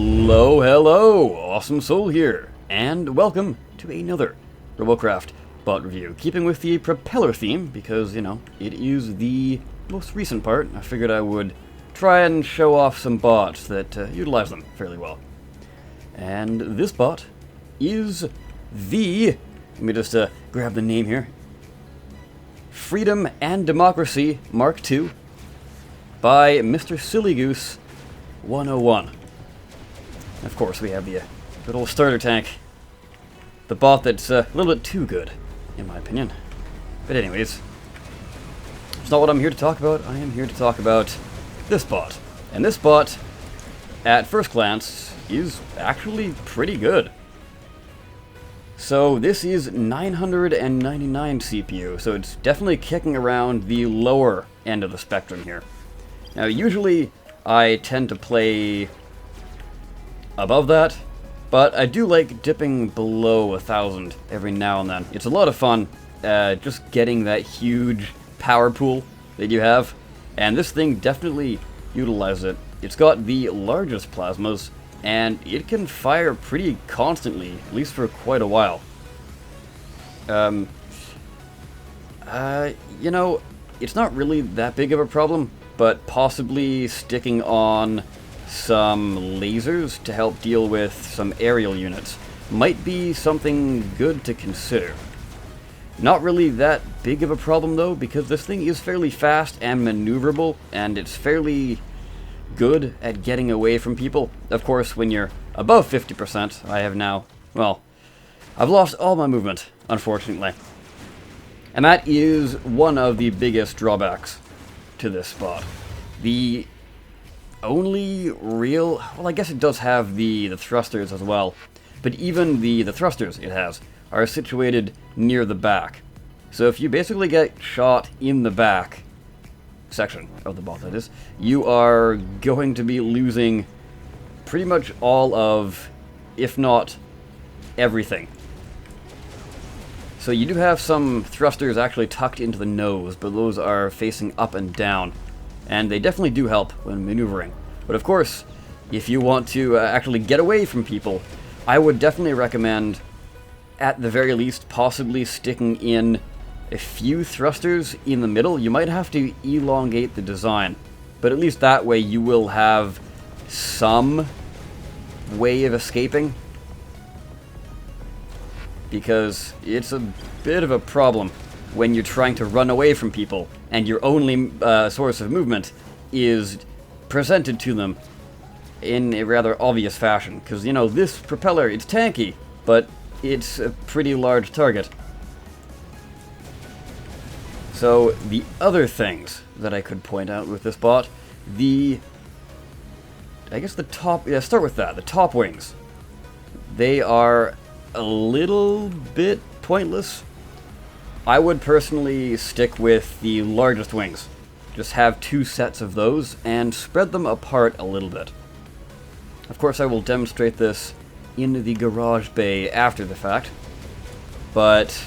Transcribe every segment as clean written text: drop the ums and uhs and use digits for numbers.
Hello, hello! Awesome Soul here, and welcome to another Robocraft bot review. Keeping with the propeller theme, because, you know, it is the most recent part, I figured I would try and show off some bots that utilize them fairly well. And this bot is the, let me just grab the name here, Freedom and Democracy Mark II by Mr. Silly Goose 101. Of course, we have the good old starter tank. The bot that's a little bit too good, in my opinion. But anyways, it's not what I'm here to talk about. I am here to talk about this bot. And this bot, at first glance, is actually pretty good. So this is 999 CPU, so it's definitely kicking around the lower end of the spectrum here. Now, usually I tend to play above that, but I do like dipping below 1,000 every now and then. It's a lot of fun just getting that huge power pool that you have, and this thing definitely utilizes it. It's got the largest plasmas, and it can fire pretty constantly, at least for quite a while. You know, it's not really that big of a problem, but possibly sticking on some lasers to help deal with some aerial units might be something good to consider. Not really that big of a problem though, because this thing is fairly fast and maneuverable, and it's fairly good at getting away from people. Of course, when you're above 50%, I have now, well, I've lost all my movement, unfortunately. And that is one of the biggest drawbacks to this spot. The only real, well, I guess it does have the thrusters as well, but even the thrusters it has are situated near the back. So if you basically get shot in the back section of the bot, that is, you are going to be losing pretty much all of, if not everything. So you do have some thrusters actually tucked into the nose, but those are facing up and down, and they definitely do help when maneuvering. But of course, if you want to actually get away from people, I would definitely recommend, at the very least, possibly sticking in a few thrusters in the middle. You might have to elongate the design, but at least that way you will have some way of escaping, because it's a bit of a problem when you're trying to run away from people and your only source of movement is presented to them in a rather obvious fashion. Because, you know, this propeller, it's tanky, but it's a pretty large target. So the other things that I could point out with this bot, I guess the top, yeah, start with that, the top wings. They are a little bit pointless. I would personally stick with the largest wings. Just have two sets of those and spread them apart a little bit. Of course, I will demonstrate this in the garage bay after the fact, but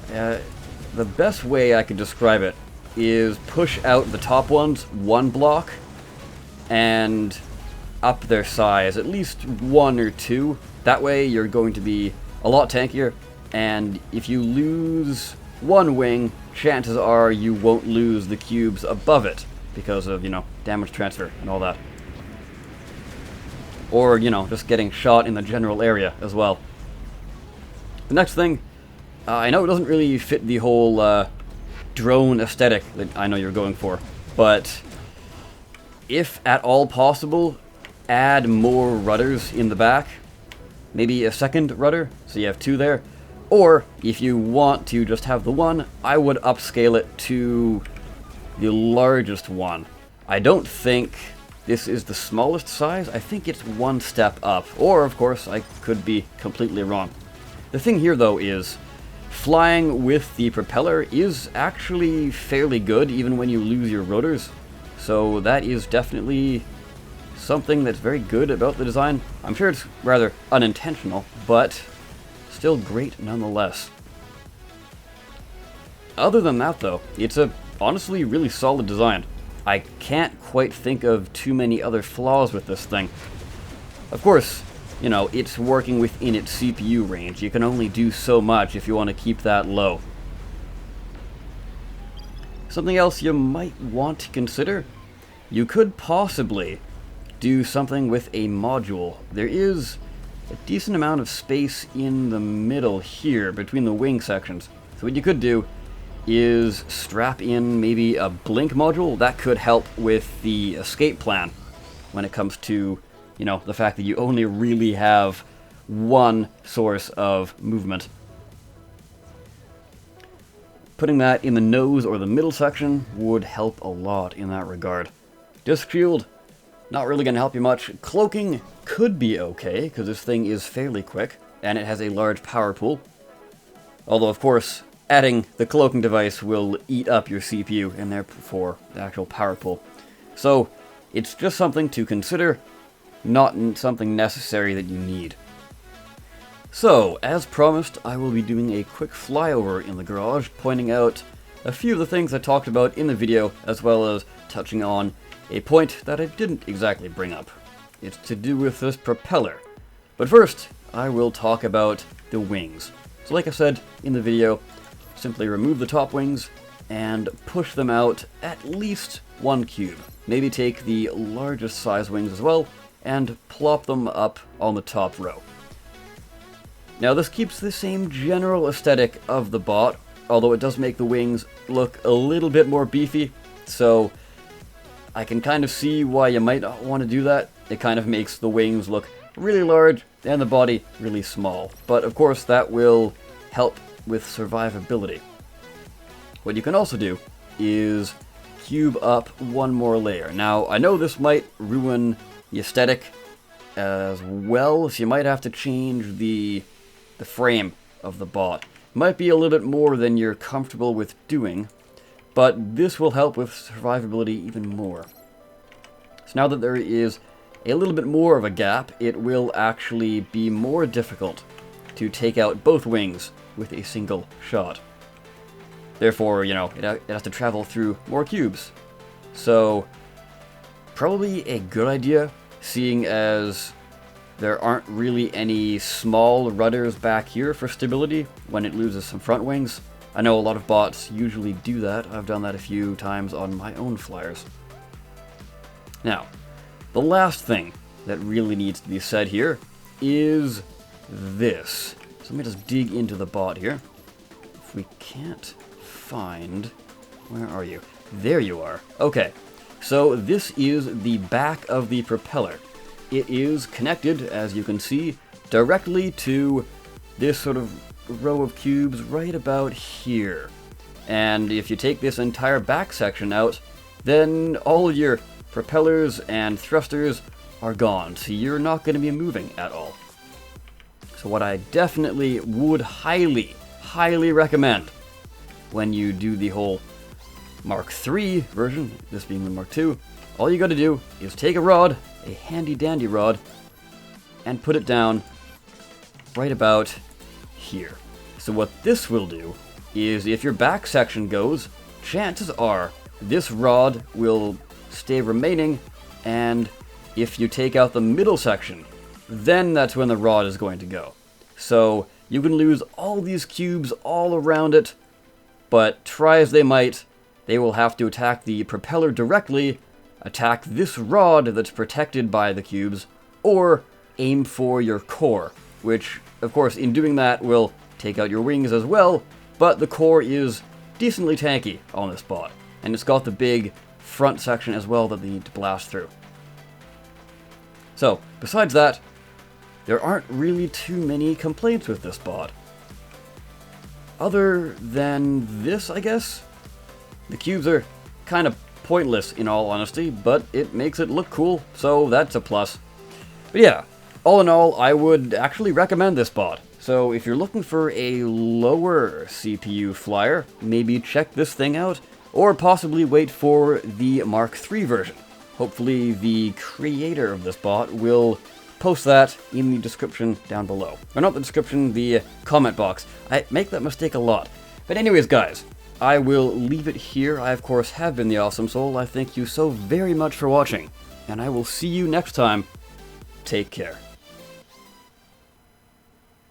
the best way I could describe it is push out the top ones one block and up their size at least one or two. That way you're going to be a lot tankier, and if you lose one wing, chances are you won't lose the cubes above it because of, you know, damage transfer and all that. Or, you know, just getting shot in the general area as well. The next thing, I know it doesn't really fit the whole drone aesthetic that I know you're going for, but if at all possible, add more rudders in the back. Maybe a second rudder, so you have two there. Or, if you want to just have the one, I would upscale it to the largest one. I don't think this is the smallest size. I think it's one step up. Or, of course, I could be completely wrong. The thing here, though, is flying with the propeller is actually fairly good, even when you lose your rotors. So that is definitely something that's very good about the design. I'm sure it's rather unintentional, but still great nonetheless. Other than that though, it's a honestly really solid design. I can't quite think of too many other flaws with this thing. Of course, you know, it's working within its CPU range. You can only do so much if you want to keep that low. Something else you might want to consider, you could possibly do something with a module. There is a decent amount of space in the middle here between the wing sections. So what you could do is strap in maybe a blink module. That could help with the escape plan when it comes to, you know, the fact that you only really have one source of movement. Putting that in the nose or the middle section would help a lot in that regard. Disc shield, not really going to help you much. Cloaking could be okay, because this thing is fairly quick, and it has a large power pool. Although, of course, adding the cloaking device will eat up your CPU, and therefore the actual power pool. So, it's just something to consider, not something necessary that you need. So, as promised, I will be doing a quick flyover in the garage, pointing out a few of the things I talked about in the video, as well as touching on a point that I didn't exactly bring up. It's to do with this propeller. But first, I will talk about the wings. So like I said in the video, simply remove the top wings and push them out at least one cube. Maybe take the largest size wings as well and plop them up on the top row. Now this keeps the same general aesthetic of the bot, although it does make the wings look a little bit more beefy, so I can kind of see why you might not want to do that. It kind of makes the wings look really large and the body really small. But of course that will help with survivability. What you can also do is cube up one more layer. Now I know this might ruin the aesthetic as well, so you might have to change the frame of the bot. Might be a little bit more than you're comfortable with doing, but this will help with survivability even more. So now that there is a little bit more of a gap, it will actually be more difficult to take out both wings with a single shot. Therefore, you know, it has to travel through more cubes. So, probably a good idea, seeing as there aren't really any small rudders back here for stability when it loses some front wings. I know a lot of bots usually do that. I've done that a few times on my own flyers. Now, the last thing that really needs to be said here is this. So let me just dig into the bot here. If we can't find... Where are you? There you are. Okay, so this is the back of the propeller. It is connected, as you can see, directly to this sort of row of cubes right about here. And if you take this entire back section out, then all of your propellers and thrusters are gone, so you're not going to be moving at all. So what I definitely would highly recommend when you do the whole Mark III version, this being the Mark II, all you got to do is take a rod, a handy dandy rod, and put it down right about here. So what this will do is if your back section goes, chances are this rod will stay remaining, and if you take out the middle section, then that's when the rod is going to go. So you can lose all these cubes all around it, but try as they might, they will have to attack the propeller directly, attack this rod that's protected by the cubes, or aim for your core, which, of course, in doing that will take out your wings as well, but the core is decently tanky on this bot, and it's got the big front section as well that they need to blast through. So, besides that, there aren't really too many complaints with this bot. Other than this, I guess. The cubes are kind of pointless in all honesty, but it makes it look cool, so that's a plus. But yeah, all in all, I would actually recommend this bot. So if you're looking for a lower CPU flyer, maybe check this thing out, or possibly wait for the Mark III version. Hopefully the creator of this bot will post that in the description down below. Or not the description, the comment box. I make that mistake a lot. But anyways, guys, I will leave it here. I, of course, have been the Awesome Soul. I thank you so very much for watching, and I will see you next time. Take care.